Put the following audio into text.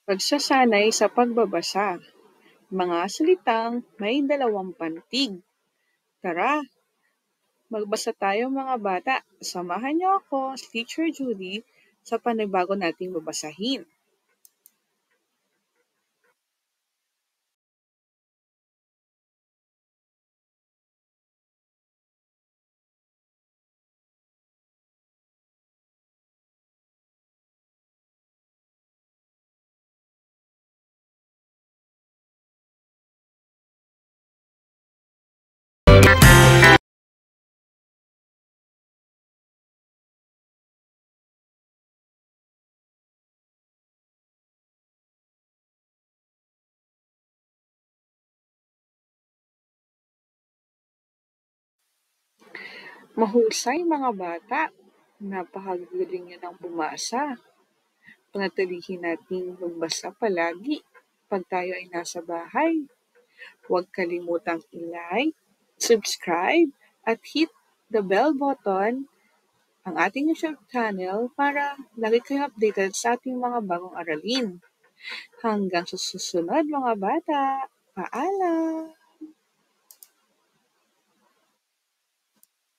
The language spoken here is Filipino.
Pagsasanay sa pagbabasa. Mga salitang may dalawang pantig. Tara, magbasa tayo mga bata. Samahan niyo ako, si Teacher Judy, sa panibago nating babasahin. Mahusay mga bata. Napakagaling niyo ng bumasa. Panatilihin nating magbasa palagi pag tayo ay nasa bahay. Huwag kalimutang i-like, subscribe, at hit the bell button ang ating YouTube channel para lagi kayong updated sa ating mga bagong aralin. Hanggang sa susunod mga bata, paalam!